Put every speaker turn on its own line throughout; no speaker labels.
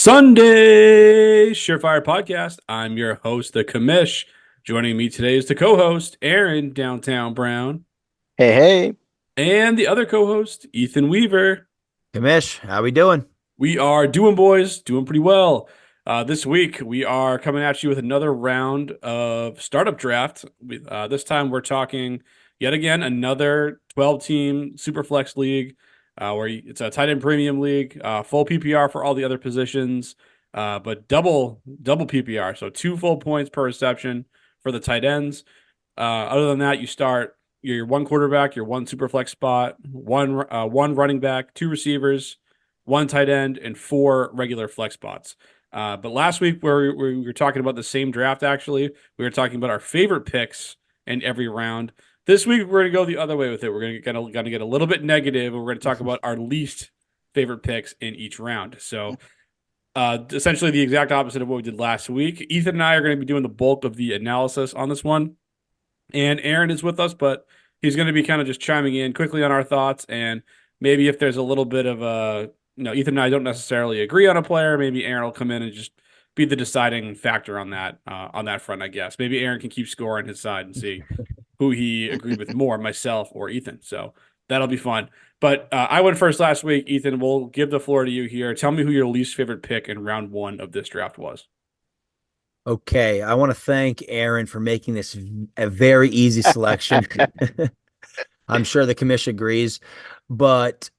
Sunday Surefire podcast. I'm your host, the commish. Joining me today is the co-host, Aaron Downtown Brown,
Hey, hey.
and the other co-host, Ethan Weaver.
Kamish, how we doing?
We are doing, boys, doing pretty well. This week, we are coming at you with another round of Startup Draft. This time, we're talking yet again another 12-team Superflex league, where it's a tight end premium league, full PPR for all the other positions, but double PPR, so 2 full points per reception for the tight ends. Other than that, you start your one quarterback, your one Superflex spot, one running back, two receivers, one tight end, and four regular flex spots. But last week, where we were talking about the same draft, actually, we were talking about our favorite picks in every round. This week, we're going to go the other way with it. We're going to get a little bit negative, and we're going to talk about our least favorite picks in each round. So, essentially, the exact opposite of what we did last week. Ethan and I are going to be doing the bulk of the analysis on this one, and Aaron is with us, but he's going to be kind of just chiming in quickly on our thoughts, and maybe if there's a little bit of a Ethan and I don't necessarily agree on a player. Maybe Aaron will come in and just be the deciding factor on that front, I guess. Maybe Aaron can keep score on his side and see who he agreed with more, myself or Ethan. So that'll be fun. But I went first last week. Ethan, we'll give the floor to you here. Tell me who your least favorite pick in round one of this draft was.
Okay, I want to thank Aaron for making this a very easy selection. I'm sure the commission agrees, but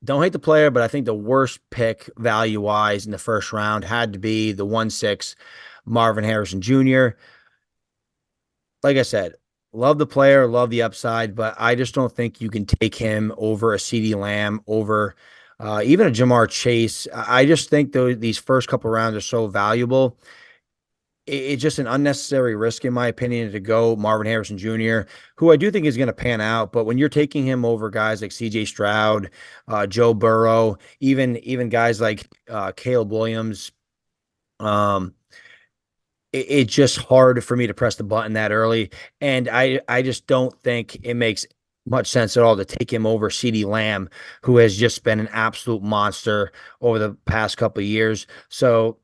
don't hate the player, but I think the worst pick value-wise in the first round had to be the 1-6 Marvin Harrison Jr. Like I said, love the player, love the upside, but I just don't think you can take him over a CeeDee Lamb, over even a Jamar Chase. I just think these first couple rounds are so valuable. It's just an unnecessary risk, in my opinion, to go Marvin Harrison Jr., who I do think is going to pan out. But when you're taking him over guys like CJ Stroud, Joe Burrow, even guys like Caleb Williams, it's just hard for me to press the button that early. And I just don't think it makes much sense at all to take him over CeeDee Lamb, who has just been an absolute monster over the past couple of years. So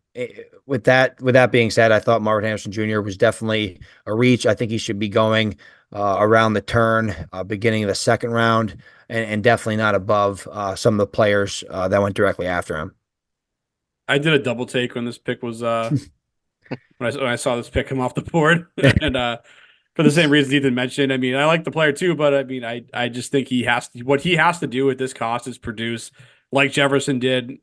with that being said, I thought Marvin Harrison Jr. was definitely a reach. I think he should be going around the turn, beginning of the second round, and definitely not above some of the players that went directly after him.
I did a double take when this pick was when I saw this pick come off the board, and for the same reasons Ethan mentioned. I mean, I like the player too, but I mean, I just think what he has to do at this cost is produce like Jefferson did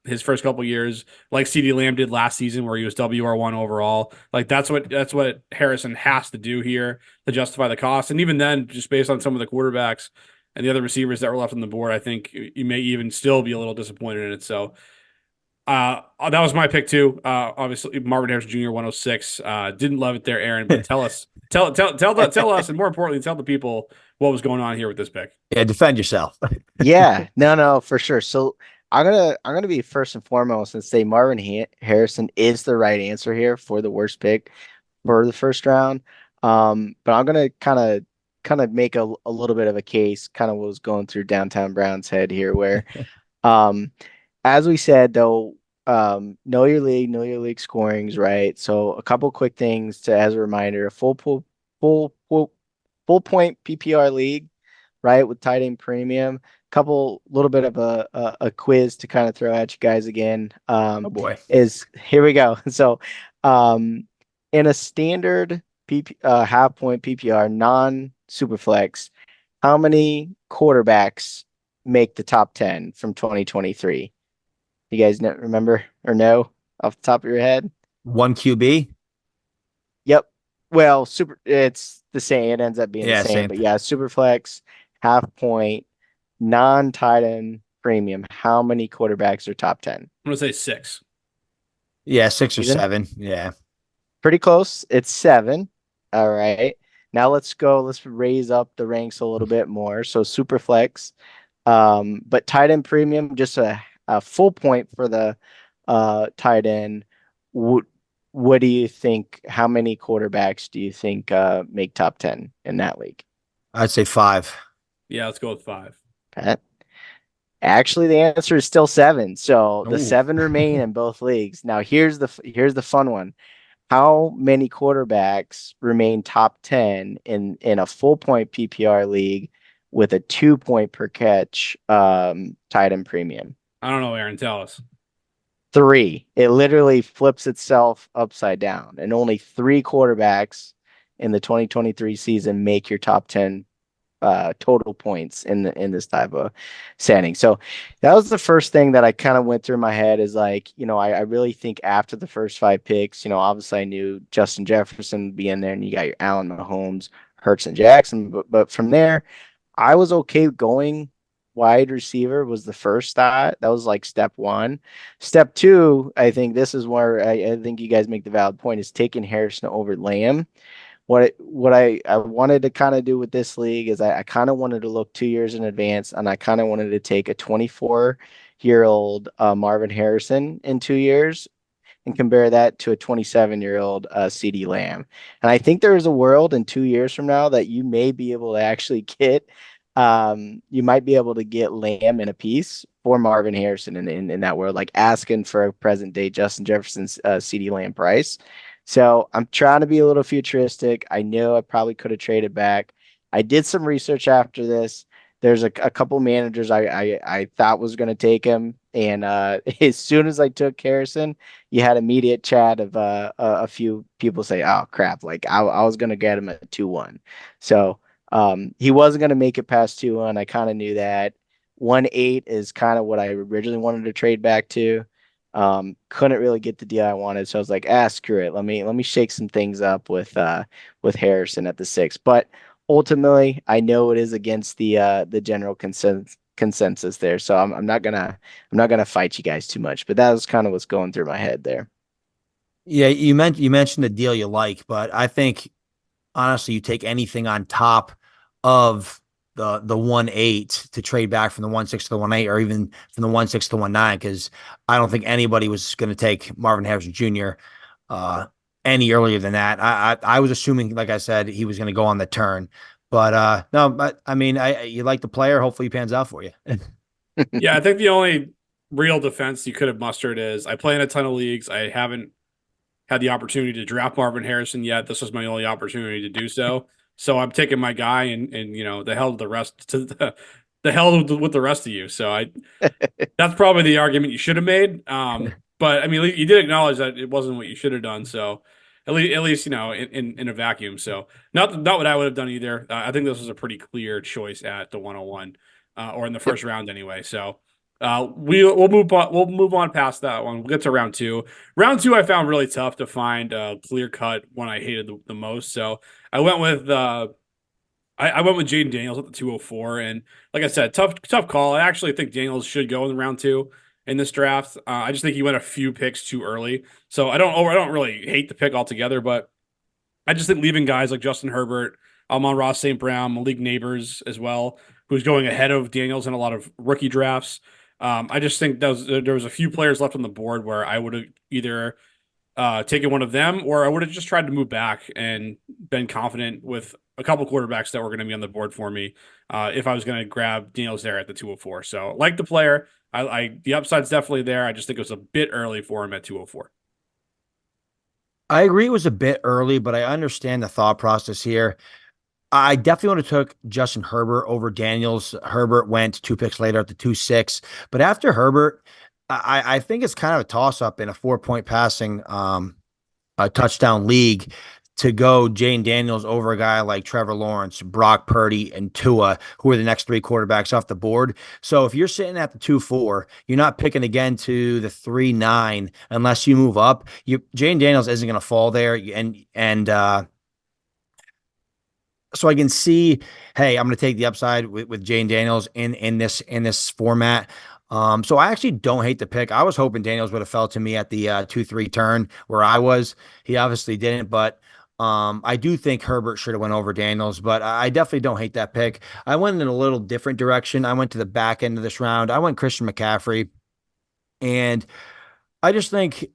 his first couple years, like CeeDee Lamb did last season, where he was WR1 overall. Like that's what Harrison has to do here to justify the cost. And even then, just based on some of the quarterbacks and the other receivers that were left on the board, I think you may even still be a little disappointed in it. So that was my pick too. Obviously Marvin Harrison Jr. 106. Didn't love it there, Aaron, but tell us, tell us, and more importantly, tell the people what was going on here with this pick.
Yeah, defend yourself.
Yeah, no, for sure. So I'm gonna be first and foremost and say Harrison is the right answer here for the worst pick for the first round. But I'm gonna kind of make a little bit of a case, kind of what was going through Downtown Brown's head here, where um as we said though, know your league scorings, right? So a couple quick things to as a reminder: a full point PPR league, right, with tight end premium. Couple little bit of a quiz to kind of throw at you guys again.
Oh boy.
Is here we go. So, in a standard half point PPR non superflex, how many quarterbacks make the top 10 from 2023? You guys remember or know off the top of your head?
One QB.
Yep. Well, it's the same. It ends up being the same. But yeah, Superflex, half point, non-tight end premium. How many quarterbacks are top 10?
I'm gonna say 6.
Yeah, 6 or
Ethan?
7. Yeah.
Pretty close. It's 7. All right. Now let's go. Let's raise up the ranks a little bit more. So Superflex, but tight end premium, just a full point for the tight end. What do you think? How many quarterbacks do you think make top 10 in that league?
I'd say 5.
Yeah, let's go with 5.
Pat? Actually, the answer is still 7. So the
Ooh.
7 remain in both leagues. Now here's the fun one. How many quarterbacks remain top 10 in a full point PPR league with a 2 point per catch tight end premium?
I don't know, Aaron. Tell us.
3. It literally flips itself upside down, and only 3 quarterbacks in the 2023 season make your top 10 total points in this type of setting. So that was the first thing that I kind of went through my head is like, I really think after the first 5 picks, obviously I knew Justin Jefferson would be in there, and you got your Allen Mahomes, Hurts, and Jackson. But from there, I was okay going wide receiver was the first thought. That was like step one. Step two, I think this is where I think you guys make the valid point, is taking Harrison over Lamb. What I wanted to kind of do with this league is I kind of wanted to look 2 years in advance, and I kind of wanted to take a 24-year-old Marvin Harrison in 2 years and compare that to a 27-year-old CD Lamb. And I think there is a world in 2 years from now that you may be able to actually get, you might be able to get Lamb in a piece for Marvin Harrison in that world, like asking for a present day Justin Jefferson's CD Lamb price. So I'm trying to be a little futuristic. I know I probably could have traded back. I did some research after this. There's a couple managers I thought was going to take him, and as soon as I took Harrison, you had immediate chat of a few people say, "Oh crap!" Like I was going to get him at 2-1, so he wasn't going to make it past 2-1. I kind of knew that. 1-8 is kind of what I originally wanted to trade back to. Couldn't really get the deal I wanted, so I was like, screw it. Let me shake some things up with Harrison at the 6. But ultimately, I know it is against the general consensus there, so I'm not gonna fight you guys too much. But that was kind of what's going through my head there.
Yeah, you mentioned the deal you like, but I think honestly, you take anything on top of the 1-8 to trade back from the 1-6 to the 1-8, or even from the 1-6 to 1-9, because I don't think anybody was going to take Marvin Harrison Jr. Any earlier than that. I was assuming, like I said, he was going to go on the turn, but no, but I mean, you like the player. Hopefully, he pans out for you.
Yeah, I think the only real defense you could have mustered is I play in a ton of leagues. I haven't had the opportunity to draft Marvin Harrison yet. This was my only opportunity to do so. So I'm taking my guy, and the hell with the rest to the hell with the rest of you. So that's probably the argument you should have made. But I mean, you did acknowledge that it wasn't what you should have done. So at least in a vacuum. So not what I would have done either. I think this was a pretty clear choice at the 101, or in the
Yep.
first round anyway. So we'll move on past that one. We'll get to round two. Round two, I found really tough to find a clear cut one I hated the most. So I went with I went with Jaden Daniels at the 204, and like I said, tough call. I actually think Daniels should go in round two in this draft. I just think he went a few picks too early. So I don't really hate the pick altogether, but I just think leaving guys like Justin Herbert, Amon-Ra St. Brown, Malik Neighbors as well, who's going ahead of Daniels in a lot of rookie drafts. I just think there was a few players left on the board where I would have either taken one of them, or I would have just tried to move back and been confident with a couple quarterbacks that were going to be on the board for me if I was going to grab Daniels there at the 204. So like the player, the upside's definitely there. I just think it was a bit early for him at 204.
I agree it was a bit early, but I understand the thought process here. I definitely would have took Justin Herbert over Daniels. Herbert went 2 picks later at the 2-6. But after Herbert, I think it's kind of a toss-up in a 4-point passing a touchdown league to go Jane Daniels over a guy like Trevor Lawrence, Brock Purdy, and Tua, who are the next 3 quarterbacks off the board. So if you're sitting at the 2-4, you're not picking again to the 3-9 unless you move up. Jane Daniels isn't going to fall there, and so I can see, hey, I'm going to take the upside with Jane Daniels in this format. So I actually don't hate the pick. I was hoping Daniels would have fell to me at the 2-3 turn where I was. He obviously didn't, but I do think Herbert should have went over Daniels, but I definitely don't hate that pick. I went in a little different direction. I went to the back end of this round. I went Christian McCaffrey, and I just think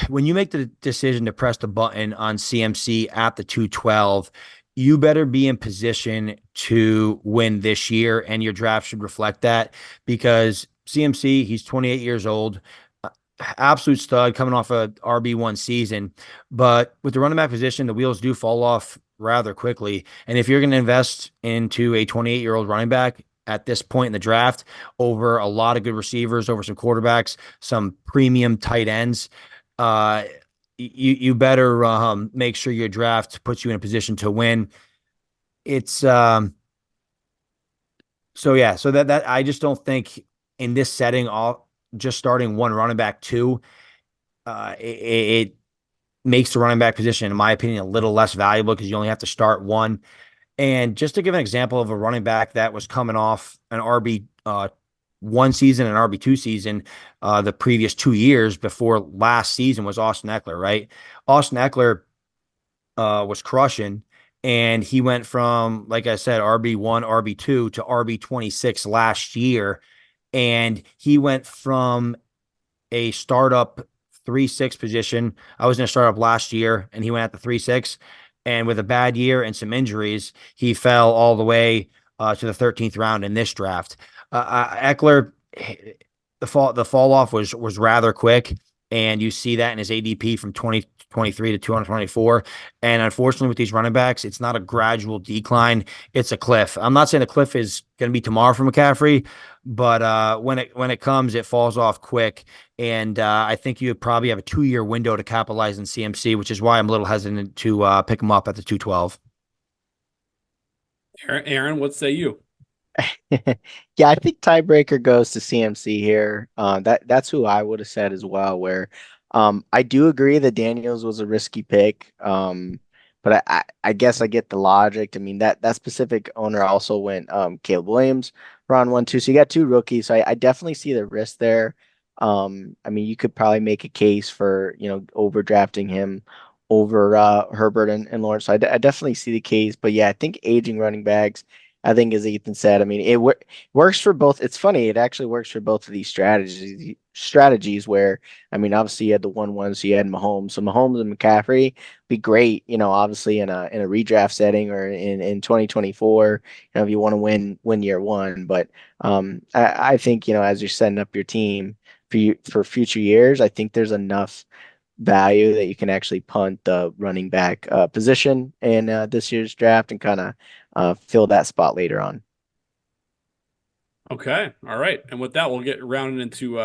when you make the decision to press the button on CMC at the 212, you better be in position to win this year, and your draft should reflect that, because CMC, he's 28 years old, uh, absolute stud coming off a RB1 season. But with the running back position, the wheels do fall off rather quickly. And if you're going to invest into a 28-year-old running back at this point in the draft over a lot of good receivers, over some quarterbacks, some premium tight ends, uh, you better make sure your draft puts you in a position to win. It's so yeah, so that I just don't think in this setting, all just starting one running back two, it makes the running back position, in my opinion, a little less valuable because you only have to start one. And just to give an example of a running back that was coming off an RB one season and RB2 season, the previous 2 years before last season was Austin Eckler, right? Austin Eckler was crushing. And he went from, like I said, RB1, RB2 to RB26 last year. And he went from a startup 3-6 position. I was in a startup last year, and he went at the 3-6. And with a bad year and some injuries, he fell all the way to the 13th round in this draft. Eckler, the fall off was rather quick, and you see that in his ADP from 2023 to 224. And unfortunately, with these running backs, it's not a gradual decline; it's a cliff. I'm not saying the cliff is going to be tomorrow for McCaffrey, but when it comes, it falls off quick. And I think you probably have a 2-year window to capitalize in CMC, which is why I'm a little hesitant to pick him up at the 212.
Aaron, what say you?
Yeah, I think tiebreaker goes to CMC here. That's who I would have said as well. Where I do agree that Daniels was a risky pick. But I guess I get the logic. I mean that specific owner also went Caleb Williams round 1, 2. So you got two rookies. So I definitely see the risk there. I mean you could probably make a case for overdrafting him over Herbert and Lawrence. So I definitely see the case. But yeah, I think aging running backs. I think, as Ethan said, I mean, works for both. It's funny, it actually works for both of these strategies. Where, I mean, obviously you had the 1-1, so you had Mahomes. So Mahomes and McCaffrey be great, obviously in a redraft setting or in 2024. If you want to win year one. But I think as you're setting up your team for future years, I think there's enough value that you can actually punt the running back position in this year's draft and kind of fill that spot later on.
Okay, all right. And with that, we'll get rounded into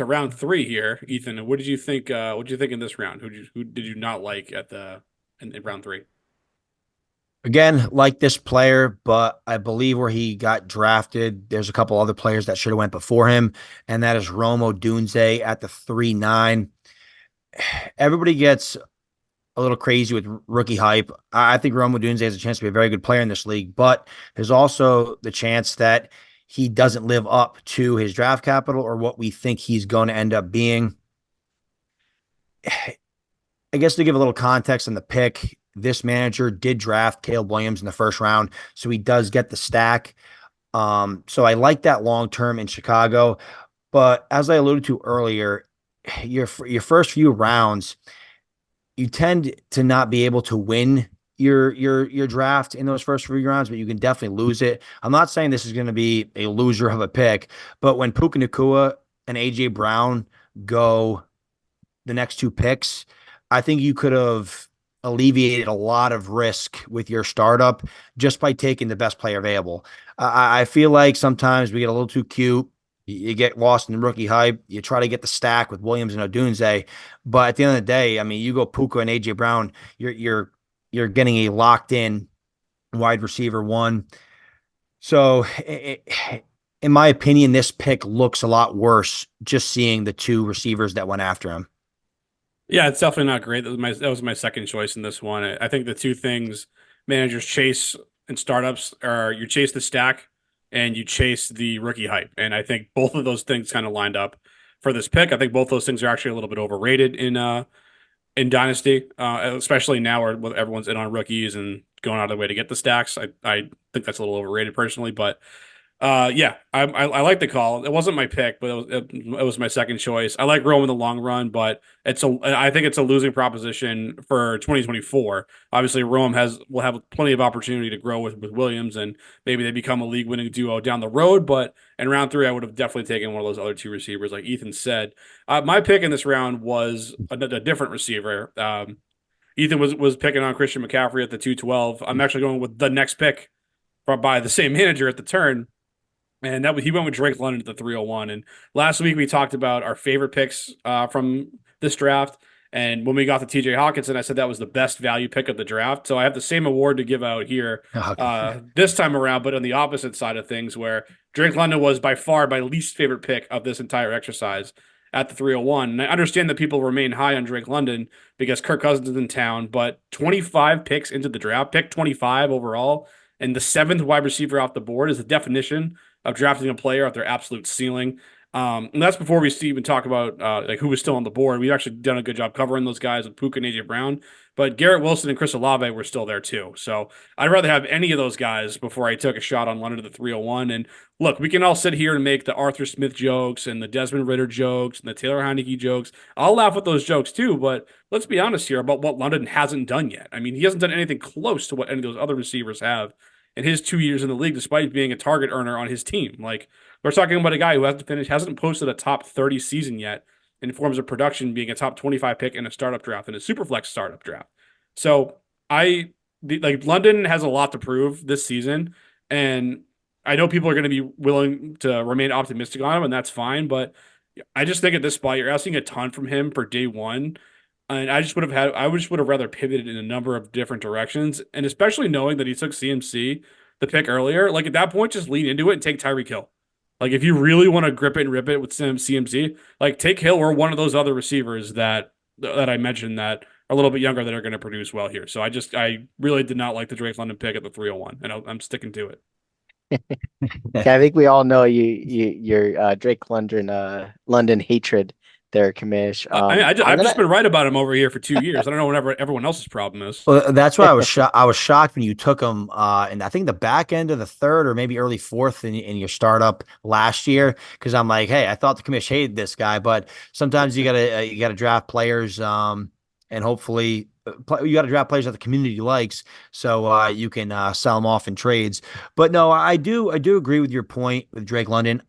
round three here. Ethan, what did you think? What did you think in this round? Who did you not like at the in round three?
Again, like this player, but I believe where he got drafted, there's a couple other players that should have went before him, and that is Rome Odunze at the 3-9. Everybody gets a little crazy with rookie hype. I think Rome Odunze has a chance to be a very good player in this league, but there's also the chance that he doesn't live up to his draft capital or what we think he's going to end up being. I guess to give a little context on the pick, this manager did draft Caleb Williams in the first round, so he does get the stack. So I like that long term in Chicago, but as I alluded to earlier, your first few rounds, you tend to not be able to win your draft in those first few rounds, but you can definitely lose it. I'm not saying this is going to be a loser of a pick, but when Puka Nacua and AJ Brown go the next two picks, I think you could have alleviated a lot of risk with your startup just by taking the best player available. I feel like sometimes we get a little too cute. You get lost in the rookie hype. You try to get the stack with Williams and Odunze, but at the end of the day, I mean, you go Puka and AJ Brown, you're getting a locked in wide receiver one. So, in my opinion, this pick looks a lot worse just seeing the two receivers that went after him.
Yeah, it's definitely not great. That was my second choice in this one. I think the two things managers chase in startups are you chase the stack and you chase the rookie hype. And I think both of those things kind of lined up for this pick. I think both those things are actually a little bit overrated in Dynasty, especially now where everyone's in on rookies and going out of the way to get the stacks. I think that's a little overrated personally, but Yeah, I like the call. It wasn't my pick, but it was my second choice. I like Rome in the long run, but I think it's a losing proposition for 2024. Obviously, Rome will have plenty of opportunity to grow with Williams, and maybe they become a league winning duo down the road. But in round three, I would have definitely taken one of those other two receivers, like Ethan said. My pick in this round was a different receiver. Ethan was picking on Christian McCaffrey at the 212. I'm actually going with the next pick by the same manager at the turn. And he went with Drake London at the 301. And last week we talked about our favorite picks from this draft. And when we got to TJ Hawkinson, I said that was the best value pick of the draft. So I have the same award to give out here this time around, but on the opposite side of things, where Drake London was by far my least favorite pick of this entire exercise at the 301. And I understand that people remain high on Drake London because Kirk Cousins is in town, but 25 picks into the draft, pick 25 overall, and the seventh wide receiver off the board is the definition of drafting a player at their absolute ceiling. And that's before we even talk about like who was still on the board. We've actually done a good job covering those guys with Puka and AJ Brown, but Garrett Wilson and Chris Olave were still there too. So I'd rather have any of those guys before I took a shot on London to the 301. And look, we can all sit here and make the Arthur Smith jokes and the Desmond Ritter jokes and the Taylor Heineke jokes. I'll laugh at those jokes too, but let's be honest here about what London hasn't done yet. I mean, he hasn't done anything close to what any of those other receivers have in his 2 years in the league, despite being a target earner on his team. Like, we're talking about a guy who hasn't posted a top 30 season yet in forms of production, being a top 25 pick in a startup draft and a super flex startup draft. So London has a lot to prove this season, and I know people are going to be willing to remain optimistic on him, and that's fine. But I just think at this spot, you're asking a ton from him for day one. And I just would have rather pivoted in a number of different directions. And especially knowing that he took CMC the pick earlier, like at that point, just lean into it and take Tyreek Hill. Like if you really want to grip it and rip it with CMC, like take Hill or one of those other receivers that I mentioned that are a little bit younger that are going to produce well here. So I really did not like the Drake London pick at the 301, and I'm sticking to it.
Yeah, I think we all know your Drake London hatred there, Kamish.
I've just been right about him over here for 2 years. I don't know what everyone else's problem is.
Well, that's why I was shocked when you took him, and I think the back end of the third or maybe early fourth in your startup last year. Because I'm like, hey, I thought the commission hated this guy, but sometimes you gotta draft players, and hopefully you got to draft players that the community likes, so you can sell them off in trades. But no, I do agree with your point with Drake London.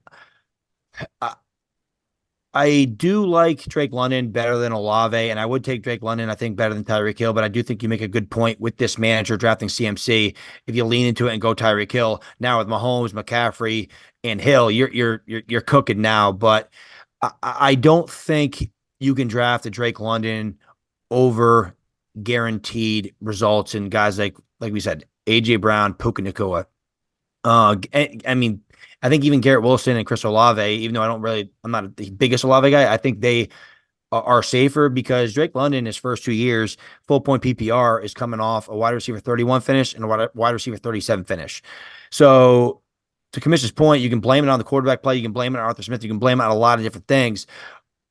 I do like Drake London better than Olave, and I would take Drake London, I think, better than Tyreek Hill, but I do think you make a good point with this manager drafting CMC. If you lean into it and go Tyreek Hill, now with Mahomes, McCaffrey, and Hill, you're cooking now. But I don't think you can draft a Drake London over guaranteed results in guys like we said, AJ Brown, Puka Nacua. I mean, I think even Garrett Wilson and Chris Olave, even though I'm not the biggest Olave guy, I think they are safer because Drake London, his first 2 years, full point PPR is coming off a wide receiver 31 finish and a wide receiver 37 finish. So to Commission's point, you can blame it on the quarterback play. You can blame it on Arthur Smith. You can blame it on a lot of different things.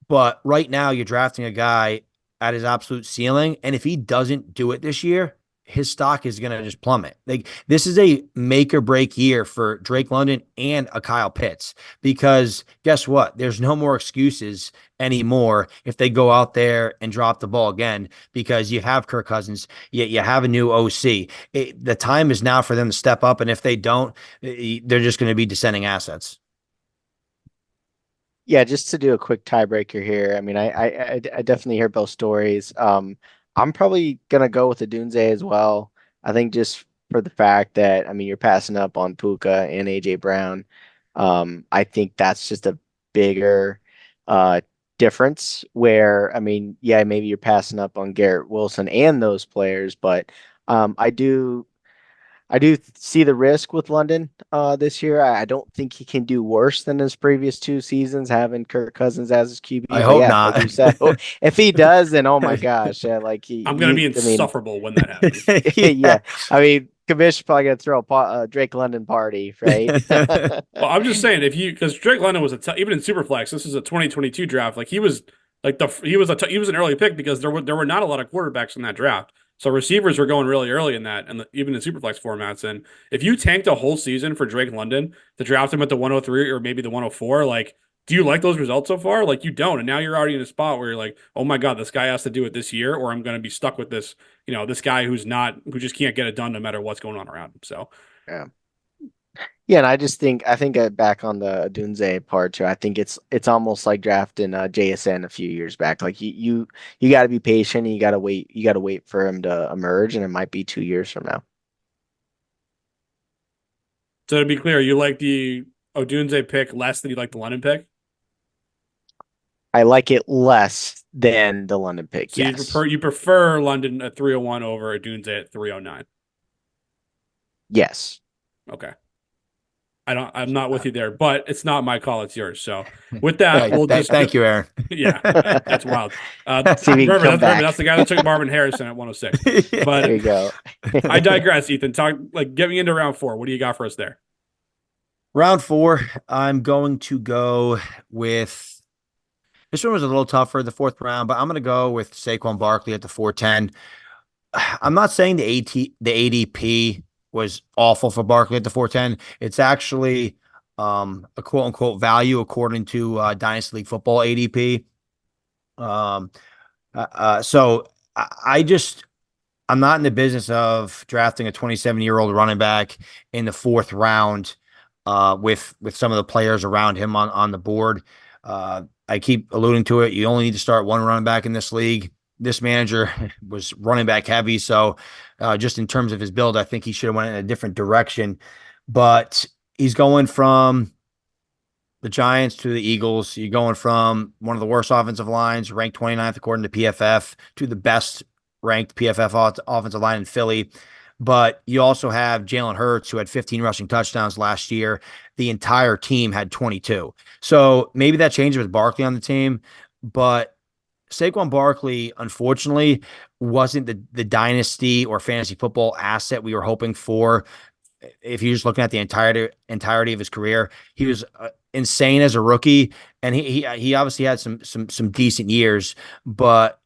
But right now you're drafting a guy at his absolute ceiling. And if he doesn't do it this year, his stock is going to just plummet. Like this is a make or break year for Drake London and a Kyle Pitts, because guess what? There's no more excuses anymore if they go out there and drop the ball again, because you have Kirk Cousins, you have a new OC. The time is now for them to step up. And if they don't, they're just going to be descending assets.
Yeah, just to do a quick tiebreaker here. I mean, I definitely hear both stories. I'm probably gonna go with the Dunze as well. I think just for the fact that, I mean, you're passing up on Puka and AJ Brown. I think that's just a bigger difference where, I mean, yeah, maybe you're passing up on Garrett Wilson and those players, but I do see the risk with London this year. I don't think he can do worse than his previous 2 seasons, having Kirk Cousins as his QB.
I
But
hope
yeah,
not.
like you said, if he does, then oh my gosh, yeah, like
I'm gonna be
I mean,
insufferable when that happens.
yeah, I mean, Commission's probably gonna throw a Drake London party, right?
Well, I'm just saying because Drake London was even in Superflex, this is a 2022 draft. Like he was an early pick because there were not a lot of quarterbacks in that draft. So receivers were going really early in that, and even in superflex formats. And if you tanked a whole season for Drake London to draft him at the 103 or maybe the 104, like, do you like those results so far? Like, you don't, and now you're already in a spot where you're like, oh my God, this guy has to do it this year, or I'm going to be stuck with this, this guy who just can't get it done no matter what's going on around him. So
Yeah. Yeah, and I think back on the Dunze part too. I think it's almost like drafting JSN a few years back. Like you got to be patient. And you got to wait for him to emerge, and it might be 2 years from now.
So to be clear, you like the Odunze pick less than you like the London pick.
I like it less than the London pick.
So
Yes,
you prefer London at 301 over Odunze at 309.
yes.
Okay. I'm not with
Uh,
you there, but it's not my call, it's yours. So with that,
Hey,
we'll just
thank you, Aaron.
yeah, that's wild.
See if he can come
Remember that's
back.
the guy that took Marvin Harrison at 106.
There
But
you go.
I digress, Ethan. Get me into round 4. What do you got for us there?
Round 4, I'm going to go with this one was a little tougher, the fourth round, but I'm going to go with Saquon Barkley at the 410. I'm not saying the ADP was awful for Barkley at the 410. It's actually a quote unquote value according to Dynasty League Football ADP. Um, so I just I'm not in the business of drafting a 27-year-old running back in the fourth round with some of the players around him on the board. I keep alluding to it. You only need to start one running back in this league. This manager was running back heavy, so just in terms of his build, I think he should have went in a different direction. But he's going from the Giants to the Eagles. You're going from one of the worst offensive lines, ranked 29th according to PFF, to the best ranked PFF offensive line in Philly. But you also have Jalen Hurts, who had 15 rushing touchdowns last year. The entire team had 22. So maybe that changes with Barkley on the team. But Saquon Barkley, unfortunately, wasn't the dynasty or fantasy football asset we were hoping for. If you're just looking at the entirety of his career, he was insane as a rookie, and he obviously had some decent years, but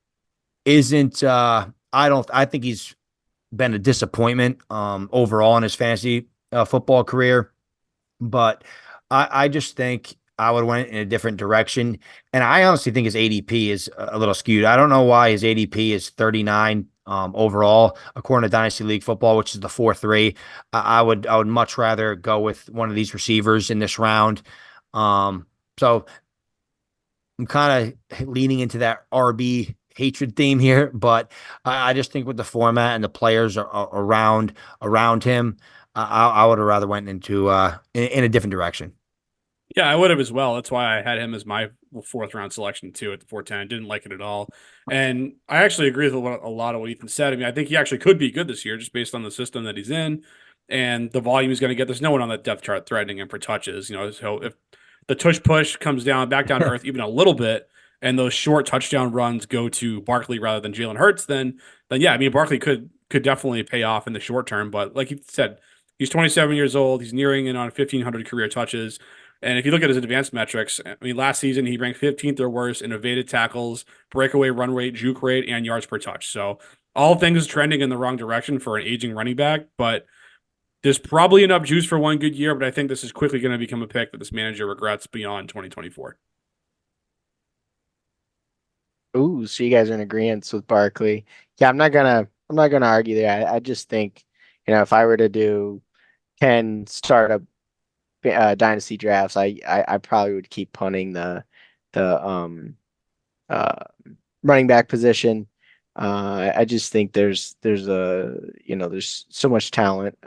isn't I think he's been a disappointment overall in his fantasy football career. But I just think I would went in a different direction. And I honestly think his ADP is a little skewed. I don't know why his ADP is 39 overall, according to Dynasty League Football, which is the 4-3. I would much rather go with one of these receivers in this round. So I'm kind of leaning into that RB hatred theme here, but I just think with the format and the players are around him, I would have rather went into in a different direction.
Yeah, I would have as well. That's why I had him as my fourth round selection too at the 410. Didn't like it at all. And I actually agree with a lot of what Ethan said. I mean, I think he actually could be good this year just based on the system that he's in and the volume he's going to get. There's no one on that depth chart threatening him for touches. So if the tush push comes back down to earth even a little bit, and those short touchdown runs go to Barkley rather than Jalen Hurts, then yeah, I mean Barkley could definitely pay off in the short term. But like you said, he's 27 years old. He's nearing in on 1,500 career touches. And if you look at his advanced metrics, I mean, last season he ranked 15th or worse in evaded tackles, breakaway run rate, juke rate, and yards per touch. So all things trending in the wrong direction for an aging running back. But there's probably enough juice for one good year. But I think this is quickly going to become a pick that this manager regrets beyond 2024.
Ooh, so you guys are in agreement with Barkley. Yeah, I'm not gonna argue there. I just think, if I were to do 10 startup dynasty drafts, I probably would keep punting the uh running back position. I just think there's so much talent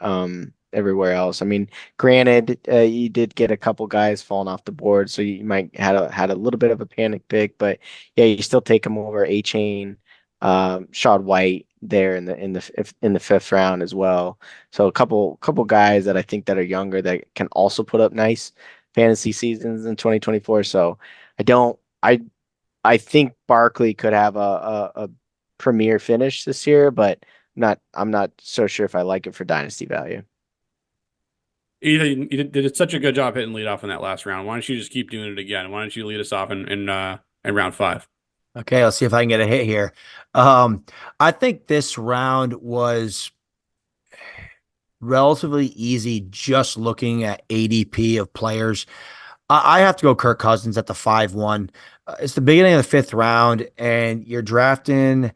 everywhere else. I mean, granted, you did get a couple guys falling off the board, so you might had a little bit of a panic pick, but yeah, you still take them over A Chain, Shad White there in the fifth round as well. So a couple guys that I think that are younger that can also put up nice fantasy seasons in 2024. So I don't I I think Barkley could have a premier finish this year, but I'm not so sure if I like it for dynasty value.
You did such a good job hitting lead off in that last round. Why don't you just keep doing it again? Why don't you lead us off in round 5?
Okay, let's see if I can get a hit here. Um, I think this round was relatively easy just looking at ADP of players. I have to go Kirk Cousins at the 5-1. It's the beginning of the fifth round, and you're drafting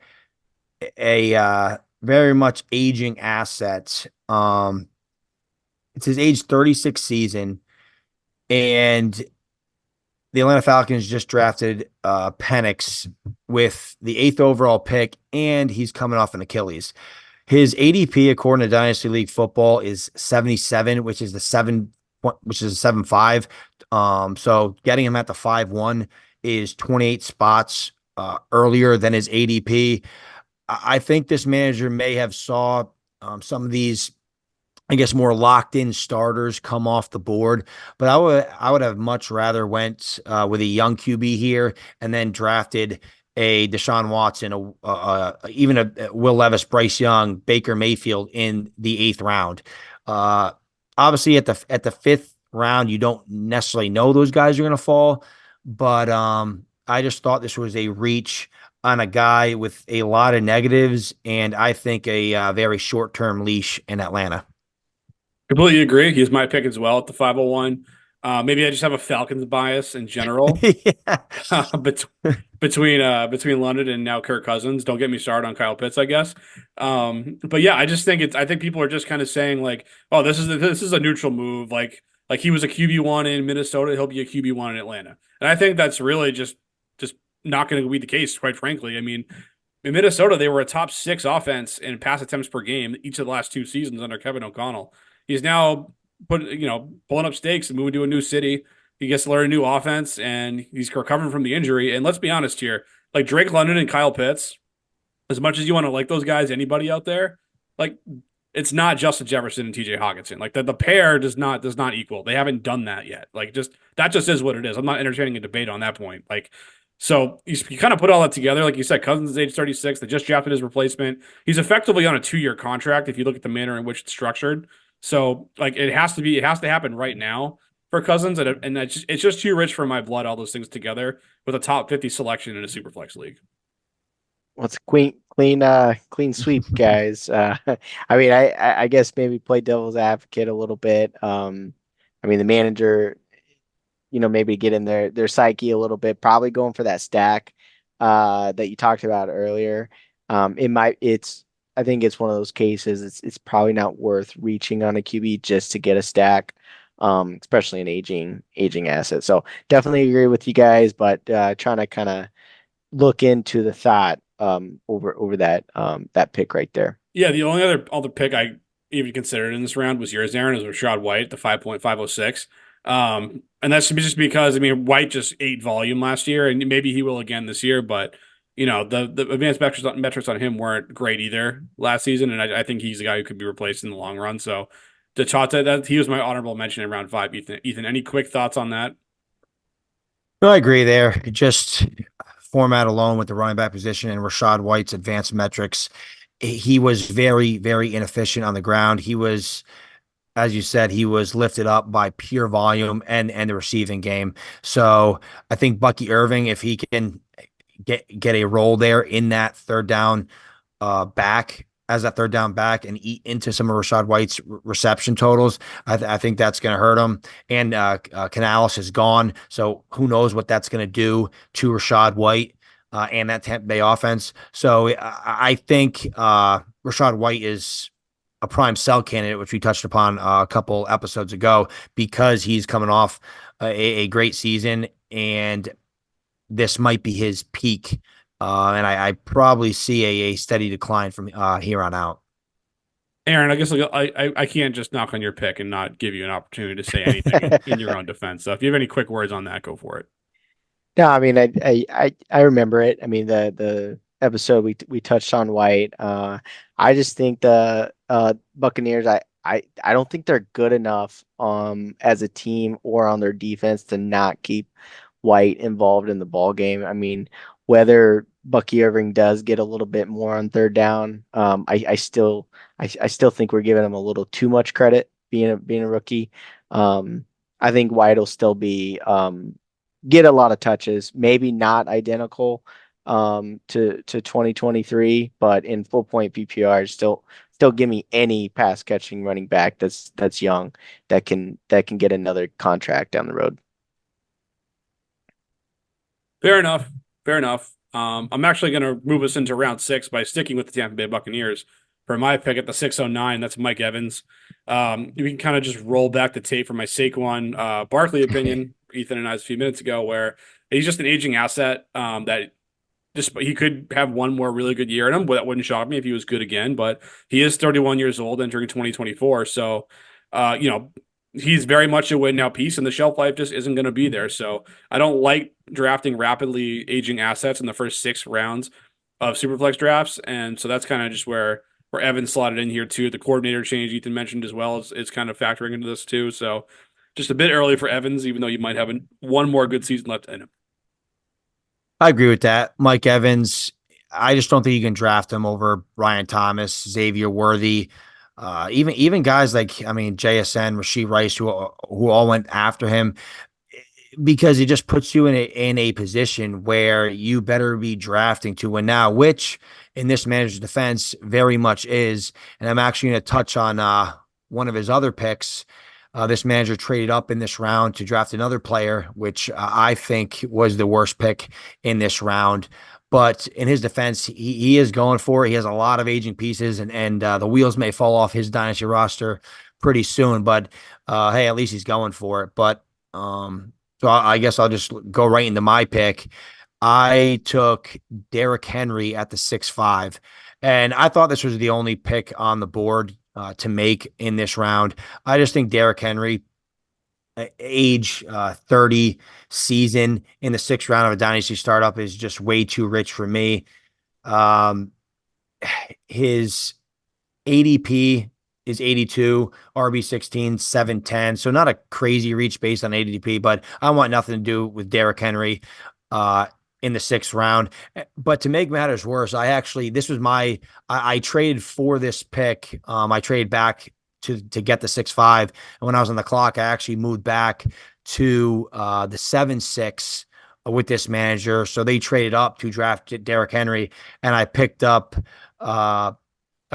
a very much aging asset. It's his age 36 season, and the Atlanta Falcons just drafted Penix with the eighth overall pick, and he's coming off an Achilles. His ADP, according to Dynasty League Football, is 77, which is a 7.5. So getting him at the 5-1 is 28 spots earlier than his ADP. I think this manager may have saw some of these, I guess, more locked in starters come off the board, but I would have much rather went with a young QB here and then drafted a Deshaun Watson, even a Will Levis, Bryce Young, Baker Mayfield in the eighth round. Uh, Obviously, at the fifth round, you don't necessarily know those guys are going to fall, but I just thought this was a reach on a guy with a lot of negatives, and I think a very short term leash in Atlanta.
Completely agree. He's my pick as well at the 501. Maybe I just have a Falcons bias in general.
Yeah.
Bet between London and now Kirk Cousins. Don't get me started on Kyle Pitts, I guess. But yeah, I just think I think people are just kind of saying like, oh, this is a neutral move. Like he was a QB1 in Minnesota, he'll be a QB1 in Atlanta. And I think that's really just not going to be the case, quite frankly. I mean, in Minnesota, they were a top six offense in pass attempts per game each of the last two seasons under Kevin O'Connell. He's now pulling up stakes and moving to a new city. He gets to learn a new offense, and he's recovering from the injury. And let's be honest here, like Drake London and Kyle Pitts, as much as you want to like those guys, anybody out there, like it's not Justin Jefferson and TJ Hawkinson. Like the pair does not equal. They haven't done that yet. Like just that just is what it is. I'm not entertaining a debate on that point. Like so you kind of put all that together. Like you said, Cousins is age 36. They just drafted his replacement. He's effectively on a 2-year contract if you look at the manner in which it's structured. So like it has to happen right now for Cousins, and it's just too rich for my blood. All those things together with a top 50 selection in a superflex league.
Well, it's clean sweep, guys. I mean, I guess maybe play devil's advocate a little bit. I mean, the manager, maybe get in their psyche a little bit, probably going for that stack that you talked about earlier. I think it's one of those cases. It's probably not worth reaching on a QB just to get a stack, especially an aging asset. So definitely agree with you guys, but trying to kind of look into the thought over that pick right there.
Yeah, the only other pick I even considered in this round was yours, Aaron, is Rashad White, the 5.506. And that's just because I mean White just ate volume last year, and maybe he will again this year, but the advanced metrics on him weren't great either last season, and I think he's a guy who could be replaced in the long run. So Tachata, that he was my honorable mention in round five. Ethan, any quick thoughts on that?
No, I agree there. Just format alone with the running back position and Rashad White's advanced metrics, he was very, very inefficient on the ground. He was, as you said, he was lifted up by pure volume and the receiving game. So I think Bucky Irving, if he can get a role there in that third down back as that third down back and eat into some of Rashad White's reception totals, I think that's going to hurt him. And Canales is gone, so who knows what that's going to do to Rashad White and that Tampa Bay offense. So I think Rashad White is a prime sell candidate, which we touched upon a couple episodes ago, because he's coming off a great season, and this might be his peak. And I probably see a steady decline from here on out.
Aaron, I guess I can't just knock on your pick and not give you an opportunity to say anything in your own defense. So if you have any quick words on that, go for it.
No, I mean, I remember it. I mean, the episode we touched on White. I just think the Buccaneers. I don't think they're good enough as a team or on their defense to not keep White involved in the ball game. I mean, whether Bucky Irving does get a little bit more on third down, I still think we're giving him a little too much credit being a rookie. I think White will still be get a lot of touches, maybe not identical to 2023, but in full point PPR, still give me any pass catching running back that's young that can get another contract down the road.
Fair enough. Fair enough. I'm actually going to move us into round six by sticking with the Tampa Bay Buccaneers for my pick at the 609. That's Mike Evans. We can kind of just roll back the tape for my Saquon Barkley opinion, Ethan and I a few minutes ago, where he's just an aging asset that just he could have one more really good year in him. But that wouldn't shock me if he was good again. But he is 31 years old entering 2024. So, he's very much a win now piece, and the shelf life just isn't going to be there. So I don't like drafting rapidly aging assets in the first 6 rounds of Superflex drafts. And so that's kind of just where Evan slotted in here too. The coordinator change Ethan mentioned as well is kind of factoring into this too. So just a bit early for Evans, even though you might have one more good season left in him.
I agree with that. Mike Evans, I just don't think you can draft him over Ryan Thomas, Xavier Worthy, even guys like, I mean, JSN, Rashee Rice, who all went after him, because it just puts you in a position where you better be drafting to win now, which in this manager's defense very much is. And I'm actually going to touch on one of his other picks. This manager traded up in this round to draft another player, which I think was the worst pick in this round. But in his defense, he is going for it. He has a lot of aging pieces, and the wheels may fall off his dynasty roster pretty soon. But hey, at least he's going for it. But so I guess I'll just go right into my pick. I took Derrick Henry at the 6'5", and I thought this was the only pick on the board to make in this round. I just think Derrick Henry, age 30 season in the 6th round of a dynasty startup, is just way too rich for me. Um, his ADP is 82, RB 16, 710. So not a crazy reach based on ADP, but I want nothing to do with Derrick Henry in the 6th round. But to make matters worse, I traded for this pick. I traded back to get the 6'5". And when I was on the clock, I actually moved back to the 7-6 with this manager. So they traded up to draft Derrick Henry, and I picked up a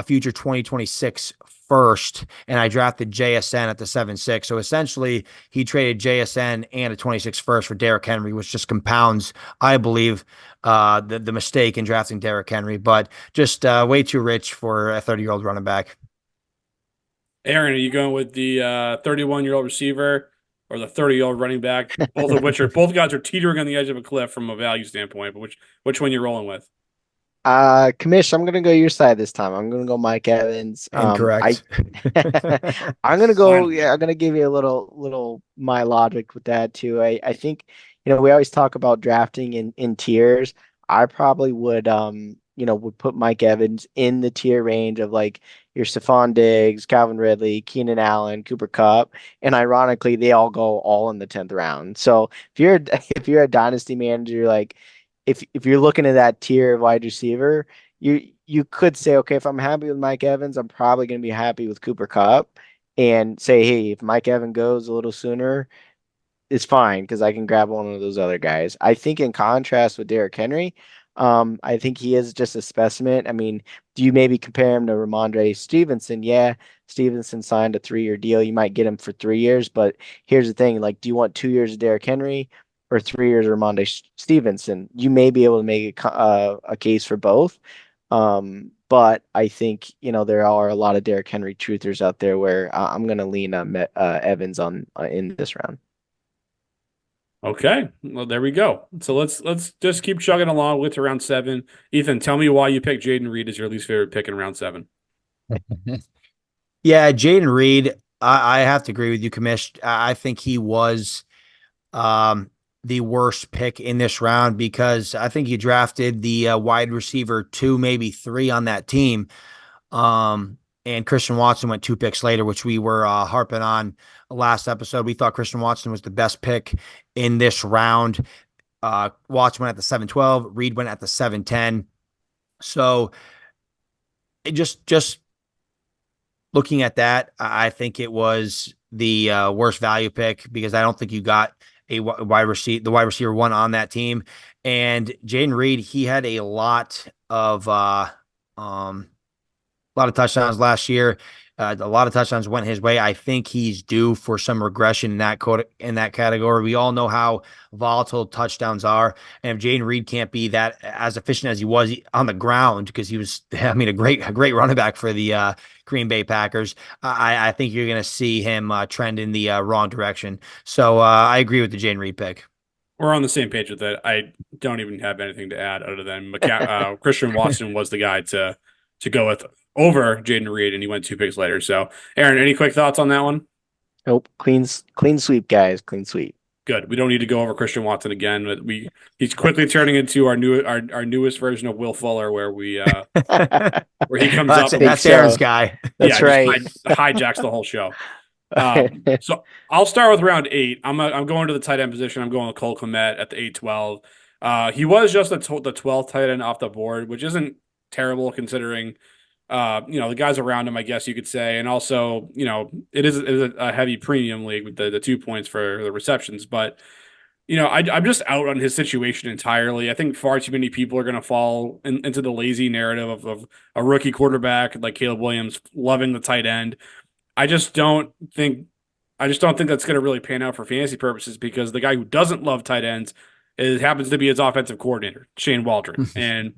future 2026 first, and I drafted JSN at the 7-6. So essentially, he traded JSN and a 26 first for Derrick Henry, which just compounds, I believe, the mistake in drafting Derrick Henry. But just way too rich for a 30-year-old running back.
Aaron, are you going with the 31-year-old receiver or the 30-year-old running back? Both guys are teetering on the edge of a cliff from a value standpoint. But which one you're rolling with?
Commish, I'm gonna go your side this time. I'm gonna go Mike Evans.
Incorrect.
I'm gonna go.
Finally.
Yeah, I'm gonna give you a little my logic with that too. I think, we always talk about drafting in tiers. I probably would put Mike Evans in the tier range of like your Stephon Diggs, Calvin Ridley, Keenan Allen, Cooper Kupp, and ironically, they all go all in the 10th round. So if you're a dynasty manager, like if you're looking at that tier of wide receiver, you could say, okay, if I'm happy with Mike Evans, I'm probably going to be happy with Cooper Kupp, and say, hey, if Mike Evans goes a little sooner, it's fine because I can grab one of those other guys. I think in contrast with Derrick Henry, I think he is just a specimen. I mean, do you maybe compare him to Ramondre Stevenson? Yeah, Stevenson signed a 3-year deal. You might get him for 3 years, but here's the thing: like, do you want 2 years of Derrick Henry or 3 years of Ramondre Stevenson? You may be able to make a case for both. But I think there are a lot of Derrick Henry truthers out there where I'm going to lean on Evans on in this round.
Okay, well there we go. So let's just keep chugging along with round 7. Ethan, tell me why you picked Jaden Reed as your least favorite pick in round 7.
Yeah, Jaden Reed, I have to agree with you, Commish. I think he was the worst pick in this round because I think you drafted the wide receiver 2, maybe 3 on that team. And Christian Watson went 2 picks later, which we were harping on last episode. We thought Christian Watson was the best pick in this round. Watson went at the 7-12. Reed went at the 7-10. So it just looking at that, I think it was the worst value pick because I don't think you got the wide receiver one on that team. And Jaden Reed, he had a lot of touchdowns last year. A lot of touchdowns went his way. I think he's due for some regression in that category. We all know how volatile touchdowns are, and if Jaden Reed can't be that as efficient as he was on the ground, because he was, I mean, a great running back for the Green Bay Packers, I think you're going to see him trend in the wrong direction. So I agree with the Jaden Reed pick.
We're on the same page with that. I don't even have anything to add other than Christian Watson was the guy to go with over Jaden Reed, and he went 2 picks later. So, Aaron, any quick thoughts on that one?
Nope. Clean sweep, guys. Clean sweep.
Good. We don't need to go over Christian Watson again. But he's quickly turning into our newest version of Will Fuller, where he comes up.
That's Aaron's guy.
That's right.
Hijacks the whole show. So I'll start with round 8. I'm going to the tight end position. I'm going with Cole Kmet at the 8-12. He was just the 12th tight end off the board, which isn't terrible considering the guys around him, I guess you could say. And also, it is a heavy premium league with the 2 points for the receptions. But, I'm just out on his situation entirely. I think far too many people are going to fall into the lazy narrative of a rookie quarterback like Caleb Williams loving the tight end. I just don't think that's going to really pan out for fantasy purposes, because the guy who doesn't love tight ends happens to be his offensive coordinator, Shane Waldron. And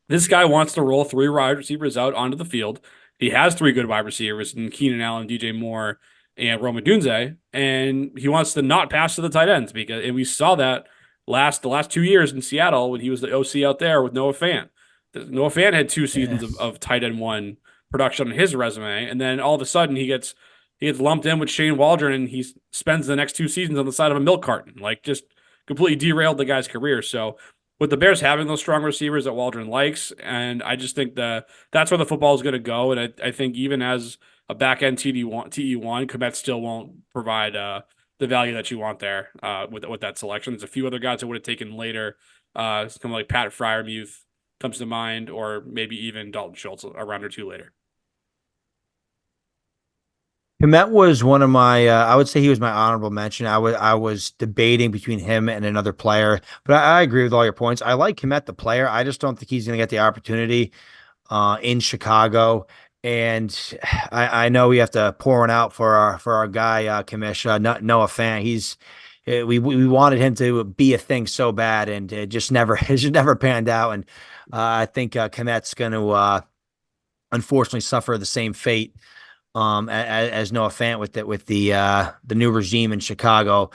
this guy wants to roll 3 wide receivers out onto the field. He has 3 good wide receivers in Keenan Allen, DJ Moore, and Rome Odunze, and he wants to not pass to the tight ends, and we saw that the last 2 years in Seattle when he was the OC out there with Noah Fant. Noah Fant had 2 seasons of tight end 1 production on his resume, and then all of a sudden he gets lumped in with Shane Waldron, and he spends the next 2 seasons on the side of a milk carton, like just completely derailed the guy's career. So with the Bears having those strong receivers that Waldron likes, and I just think that's where the football is going to go. And I think even as a back end TE1, Kmet still won't provide the value that you want there with that selection. There's a few other guys I would have taken later, something like Pat Fryermuth comes to mind, or maybe even Dalton Schultz a round or 2 later.
Kmet was one of my, I would say he was my honorable mention. I was debating between him and another player, but I agree with all your points. I like Kmet, the player. I just don't think he's going to get the opportunity in Chicago. And I know we have to pour one out for our guy, Kamish, Noah Fant. We wanted him to be a thing so bad, and it just never panned out. And I think Kmet's going to unfortunately suffer the same fate as Noah Fant with the new regime in Chicago.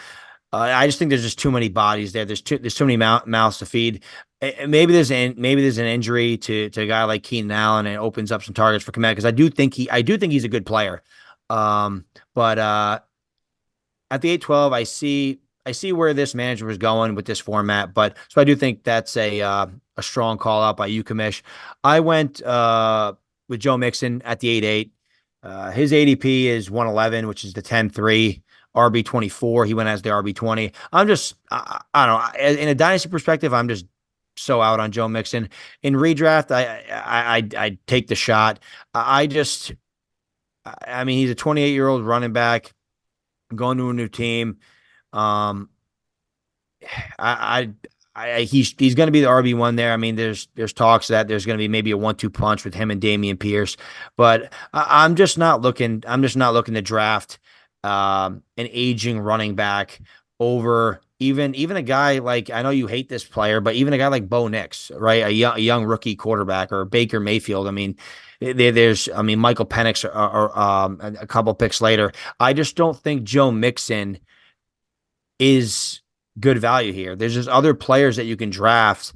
I just think there's just too many bodies there. There's too many mouths to feed. Maybe there's an injury to a guy like Keenan Allen, and it opens up some targets for Kmet, because I do think he's a good player. But at the 8-12, I see where this manager was going with this format, but so I do think that's a strong call out by you, Kamish. I went with Joe Mixon at the 8-8. His ADP is 111, which is the 10-3, RB24. He went as the RB20. I don't know. In a dynasty perspective, I'm just so out on Joe Mixon. In redraft, I take the shot. I mean, he's a 28-year-old running back going to a new team. He's going to be the RB1 there. I mean, there's talks that there's going to be maybe a 1-2 punch with him and Dameon Pierce, but I'm just not looking to draft an aging running back over even a guy like, I know you hate this player, but even a guy like Bo Nix, right? A young rookie quarterback, or Baker Mayfield. I mean, there's Michael Penix or a couple picks later. I just don't think Joe Mixon is good value here. There's just other players that you can draft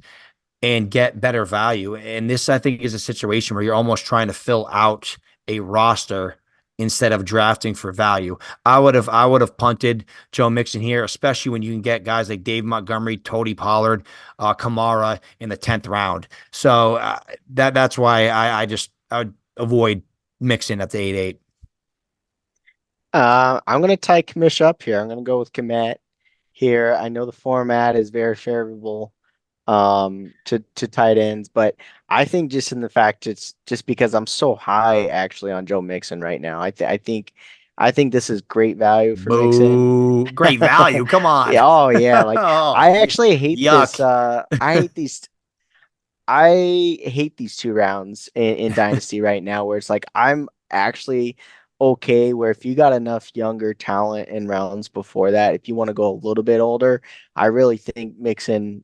and get better value. And this, I think, is a situation where you're almost trying to fill out a roster instead of drafting for value. I would have punted Joe Mixon here, especially when you can get guys like Dave Montgomery, Tony Pollard, Kamara in the 10th round. So that's why I would avoid Mixon at the 8-8.
I'm going to tie Kamish up here. I'm going to go with Kmet here. I know the format is very favorable to tight ends, but I think just in the fact it's just because I'm so high actually on Joe Mixon right now. I think I think this is great value for Mixon.
Boo. Great value. Come on.
Yeah, oh yeah, like
Oh,
I actually hate this.
yuck.
I hate these 2 rounds in Dynasty right now, where it's like I'm actually okay. Where if you got enough younger talent in rounds before that, if you want to go a little bit older, I really think Mixon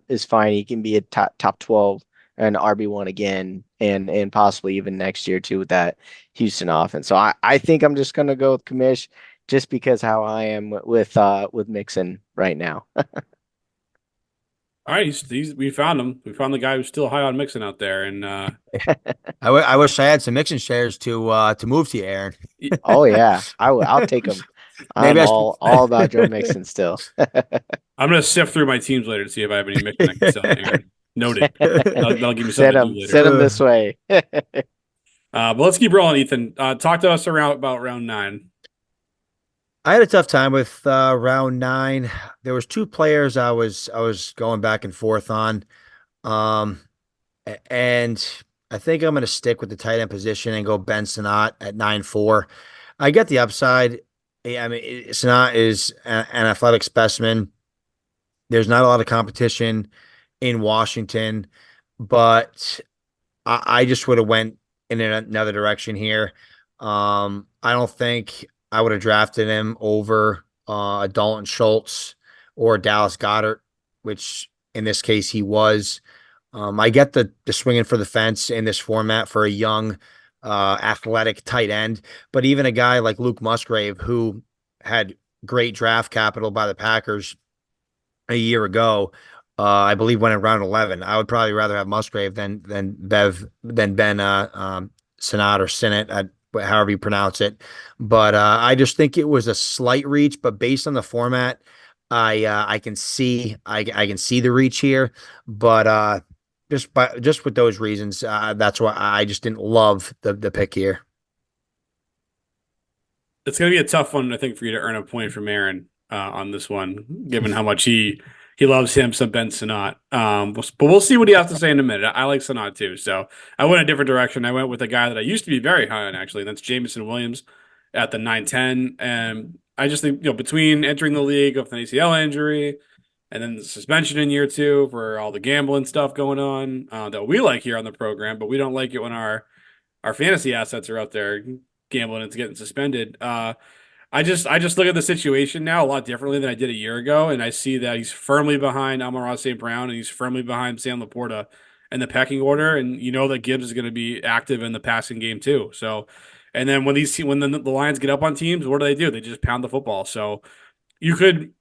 is fine. He can be a top 12 and RB1 again, and possibly even next year too with that Houston offense. So I think I'm just gonna go with Kamish just because how I am with Mixon right now.
All right, we found him. We found the guy who's still high on Mixon out there, and
I wish I had some Mixon shares to move to you, Aaron.
Oh yeah, I'll take him.
Maybe
I'm
I
all about Joe
should.
Mixon still.
I'm gonna sift through my teams later to see if I have any Mixon I can sell to Aaron. Noted. That'll give me something to do later.
Send him this way.
But let's keep rolling, Ethan. Talk to us around about round 9.
I had a tough time with round 9. There was 2 players I was going back and forth on. Um, and I think I'm going to stick with the tight end position and go Ben Sinnott at 9-4. I get the upside. I mean, Sinnott is an athletic specimen. There's not a lot of competition in Washington, but I just would have went in another direction here. I don't think I would have drafted him over Dalton Schultz or Dallas Goddard, which in this case he was. I get the swinging for the fence in this format for a young, athletic tight end, but even a guy like Luke Musgrave, who had great draft capital by the Packers a year ago, I believe went in round 11. I would probably rather have Musgrave than Ben Sinnott or Sinnott, however you pronounce it. But I just think it was a slight reach, but based on the format, I can see I can see the reach here, but just with those reasons, that's why I just didn't love the pick here.
It's gonna be a tough one, I think, for you to earn a point from Aaron on this one, given how much he loves him some Ben Sinnott. But we'll see what he has to say in a minute. I like Sinnott too, so I went a different direction. I went with a guy that I used to be very high on, actually, and that's Jameson Williams at the 9-10. And I just think, between entering the league with an ACL injury and then the suspension in year 2 for all the gambling stuff going on that we like here on the program, but we don't like it when our fantasy assets are out there gambling and getting suspended. I just look at the situation now a lot differently than I did a year ago, and I see that he's firmly behind Amon-Ra St. Brown and he's firmly behind Sam Laporta in the pecking order, and you know that Gibbs is going to be active in the passing game too. So, and then when the Lions get up on teams, what do? They just pound the football. So you could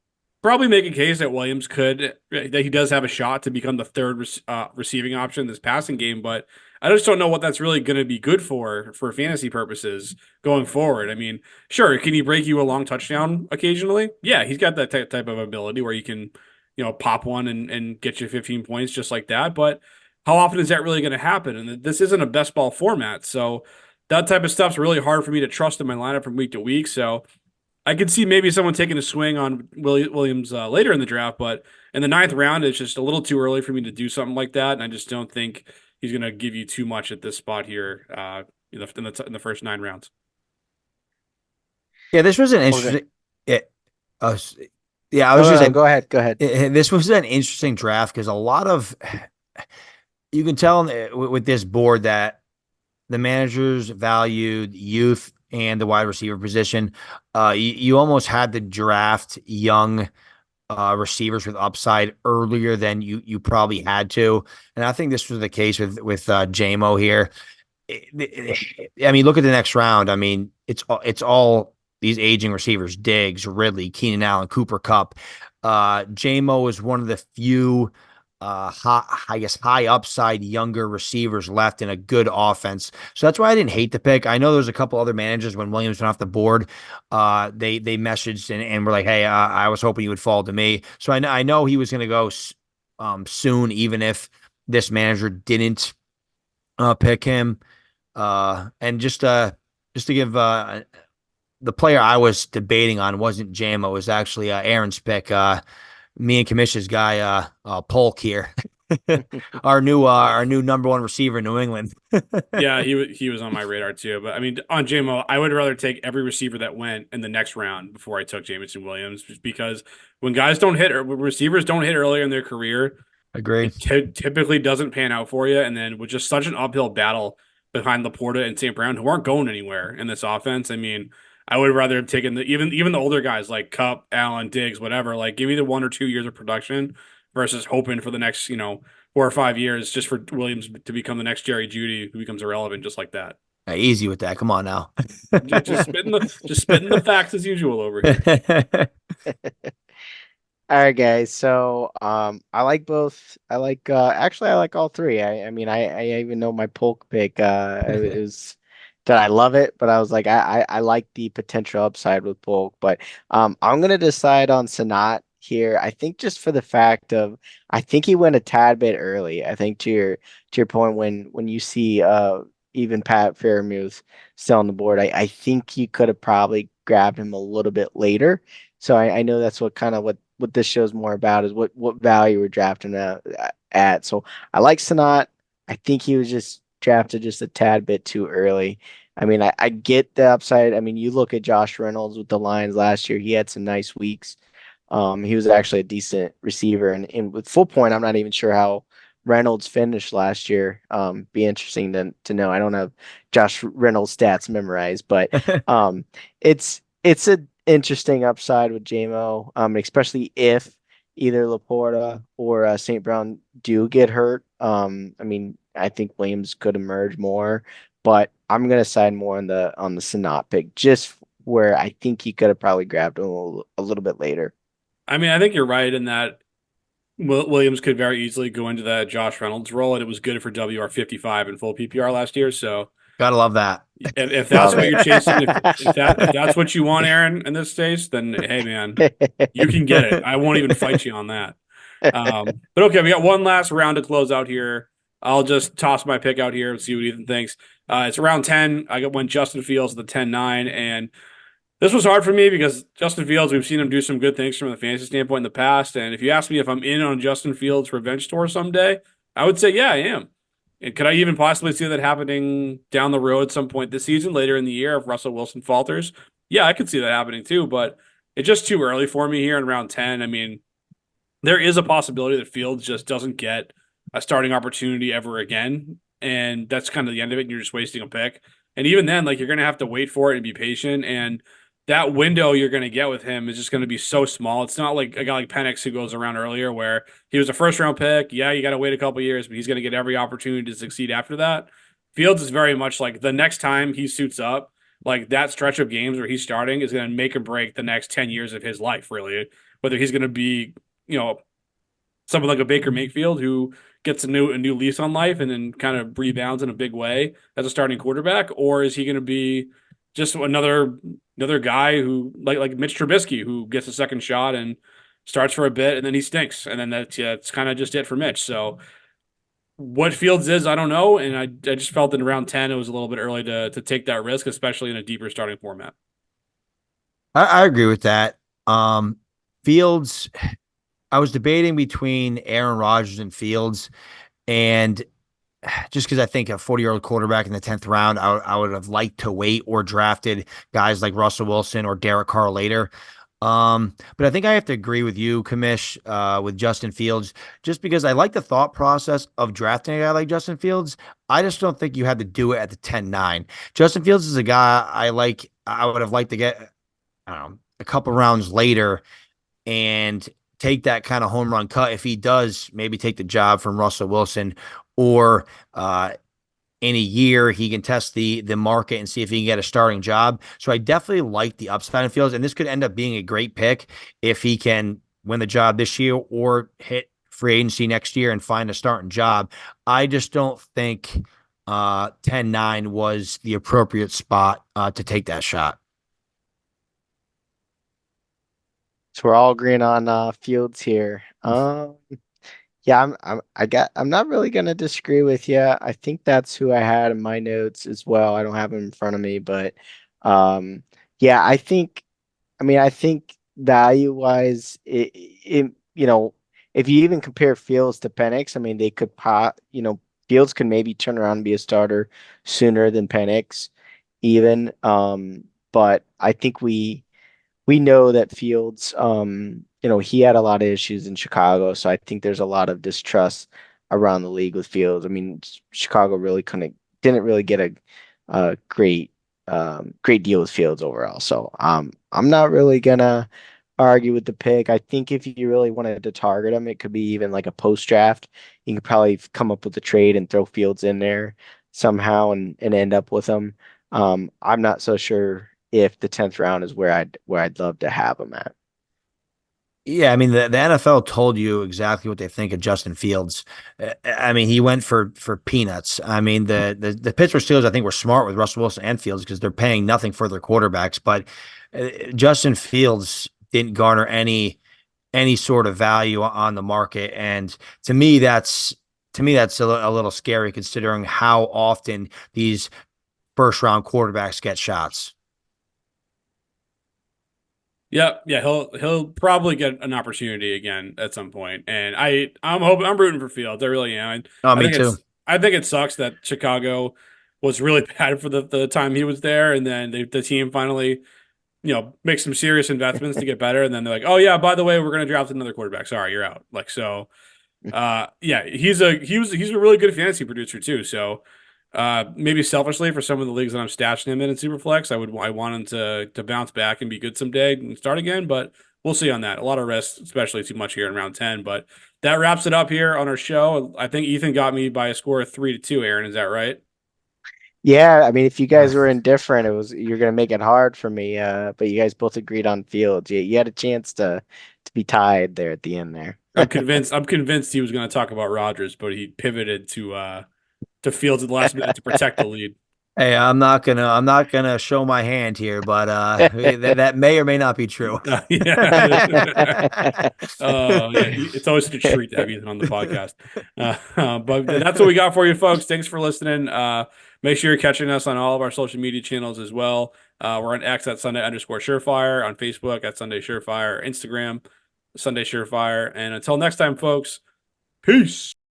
probably make a case that Williams that he does have a shot to become the third receiving option in this passing game, but I just don't know what that's really going to be good for fantasy purposes going forward. I mean, sure, can he break you a long touchdown occasionally? Yeah, he's got that type of ability where you can, pop one and get you 15 points just like that. But how often is that really going to happen? And this isn't a best ball format, so that type of stuff's really hard for me to trust in my lineup from week to week. So I could see maybe someone taking a swing on Williams later in the draft, but in the 9th round, it's just a little too early for me to do something like that, and I just don't think he's going to give you too much at this spot here in the first 9 rounds.
Yeah, this was an
Okay.
interesting. Yeah, uh, yeah, I
No,
was
no,
just
no,
saying
go ahead. Go ahead.
this was an interesting draft because a lot of you can tell with this board that the managers valued youth and the wide receiver position. You almost had to draft young receivers with upside earlier than you probably had to, and I think this was the case with JMO here. I mean, look at the next round. I mean, it's all these aging receivers: Diggs, Ridley, Keenan Allen, Cooper Kupp. JMO is one of the few I guess high upside younger receivers left in a good offense. So that's why I didn't hate the pick. I know there's a couple other managers when Williams went off the board. They messaged and were like, "Hey, I was hoping you would fall to me." So I know he was going to go soon, even if this manager didn't pick him. And just to give the player I was debating on wasn't JMO, it was actually Aaron's pick. Me and Commission's guy Polk here. Our new number one receiver in New England.
Yeah, he was on my radar too. But I mean, on JMO, I would rather take every receiver that went in the next round before I took Jameson Williams, just because when guys don't hit or when receivers don't hit earlier in their career,
Agree.
it typically doesn't pan out for you. And then with just such an uphill battle behind Laporta and St. Brown, who aren't going anywhere in this offense, I mean, I would rather have taken even the older guys like Cup, Allen, Diggs, whatever. Like, give me the 1 or 2 years of production versus hoping for the next 4 or 5 years just for Williams to become the next Jerry Jeudy who becomes irrelevant just like that.
Easy with that. Come on now.
Just spitting the facts as usual over here.
All right, guys. So, I like both. I like, actually, I like all three. I mean, I even know my Polk pick. It was that I love it, but I was like, I like the potential upside with Polk. But, I'm gonna decide on Sanat here. I think just for the fact of, I think he went a tad bit early. I think to your point when you see, even Pat Fairmouth still on the board, I think you could have probably grabbed him a little bit later. So I know that's what kind of what this show's more about is what value we're drafting at. So I like Sanat. I think he was just drafted just a tad bit too early. I mean, I get the upside. I mean, you look at Josh Reynolds with the Lions last year, he had some nice weeks. He was actually a decent receiver, and with full point, I'm not even sure how Reynolds finished last year. Be interesting to know. I don't have Josh Reynolds stats memorized, but it's a interesting upside with JMO, especially if either Laporta or St. Brown do get hurt. I mean, I think Williams could emerge more, but I'm gonna side more on the Sanat pick, just where I think he could have probably grabbed him a little bit later.
I mean, I think you're right in that Williams could very easily go into that Josh Reynolds role, and it was good for WR55 in full PPR last year. So
Gotta love that.
if that's
Love
what you're chasing, if
it.
that's what you want, Aaron, in this stage, then hey, man, you can get it. I won't even fight you on that. But okay, we got one last round to close out here. I'll just toss my pick out here and see what Ethan thinks. It's around 10. Went Justin Fields at the 10-9, and this was hard for me because Justin Fields, we've seen him do some good things from the fantasy standpoint in the past. And if you ask me if I'm in on Justin Fields' revenge tour someday, I would say, yeah, I am. And could I even possibly see that happening down the road some point this season, later in the year, if Russell Wilson falters? Yeah, I could see that happening too, but it's just too early for me here in round 10. I mean, there is a possibility that Fields just doesn't get a starting opportunity ever again. And that's kind of the end of it. And you're just wasting a pick. And even then, like, you're going to have to wait for it and be patient. And that window you're going to get with him is just going to be so small. It's not like a guy like Penix who goes around earlier where he was a first round pick. Yeah, you got to wait a couple years, but he's going to get every opportunity to succeed after that. Fields is very much like the next time he suits up, like that stretch of games where he's starting is going to make or break the next 10 years of his life, really. Whether he's going to be, you know, someone like a Baker Mayfield who gets a new lease on life and then kind of rebounds in a big way as a starting quarterback, or is he going to be just another guy who like Mitch Trubisky who gets a second shot and starts for a bit and then he stinks and then that's kind of just it for Mitch. So what Fields is, I don't know, and I just felt that around 10 it was a little bit early to take that risk, especially in a deeper starting format.
I agree with that. Fields, I was debating between Aaron Rodgers and Fields, and just because I think a 40-year-old quarterback in the 10th round, I would have liked to wait or drafted guys like Russell Wilson or Derek Carr later. But I think I have to agree with you, Kamish, with Justin Fields, just because I like the thought process of drafting a guy like Justin Fields. I just don't think you had to do it at the 10-9. Justin Fields is a guy I would have liked to get, I don't know, a couple rounds later and take that kind of home run cut if he does maybe take the job from Russell Wilson, or in a year he can test the market and see if he can get a starting job. So I definitely like the upside in Fields, and this could end up being a great pick if he can win the job this year or hit free agency next year and find a starting job. I just don't think 10-9 was the appropriate spot to take that shot.
So we're all agreeing on Fields here. Yeah, I'm not really gonna disagree with you. I think that's who I had in my notes as well. I don't have him in front of me, but um, yeah, I think value wise, it if you even compare Fields to Penix, I mean, they could Fields could maybe turn around and be a starter sooner than Penix even. But I think we know that Fields, he had a lot of issues in Chicago, so I think there's a lot of distrust around the league with Fields. I mean, Chicago really didn't really get a great deal with Fields overall. So I'm not really gonna argue with the pick. I think if you really wanted to target him, it could be even like a post draft. You could probably come up with a trade and throw Fields in there somehow and end up with him. I'm not so sure if the 10th round is where I'd love to have him at.
Yeah, I mean the NFL told you exactly what they think of Justin Fields. I mean, he went for peanuts. I mean, the Pittsburgh Steelers I think were smart with Russell Wilson and Fields because they're paying nothing for their quarterbacks, but Justin Fields didn't garner any sort of value on the market, and to me that's a little scary considering how often these first round quarterbacks get shots.
Yep, yeah, he'll probably get an opportunity again at some point, and I'm rooting for Fields. I really am.
Oh,
I
me
think
too.
I think it sucks that Chicago was really bad for the time he was there, and then the team finally make some serious investments to get better, and then they're like, oh yeah, by the way, we're gonna draft another quarterback. Sorry, you're out. Like so, yeah, he's a really good fantasy producer too. So maybe selfishly for some of the leagues that I'm stashing him in Superflex, I want him to bounce back and be good someday and start again, but we'll see on that. A lot of risk, especially too much here in round 10. But that wraps it up here on our show. I think Ethan got me by a score of 3-2. Aaron, is that right?
Yeah, I mean, if you guys were indifferent, you're gonna make it hard for me. But you guys both agreed on Fields. You had a chance to be tied there at the end there.
I'm convinced. I'm convinced he was going to talk about Rodgers, but he pivoted to Fields at the last minute to protect the lead.
Hey, I'm not gonna show my hand here, but that may or may not be true.
Yeah. Yeah. It's always such a treat to have Ethan on the podcast. But that's what we got for you, folks. Thanks for listening. Make sure you're catching us on all of our social media channels as well. We're on X at Sunday_Surefire, on Facebook at Sunday Surefire, Instagram, Sunday Surefire. And until next time, folks, peace.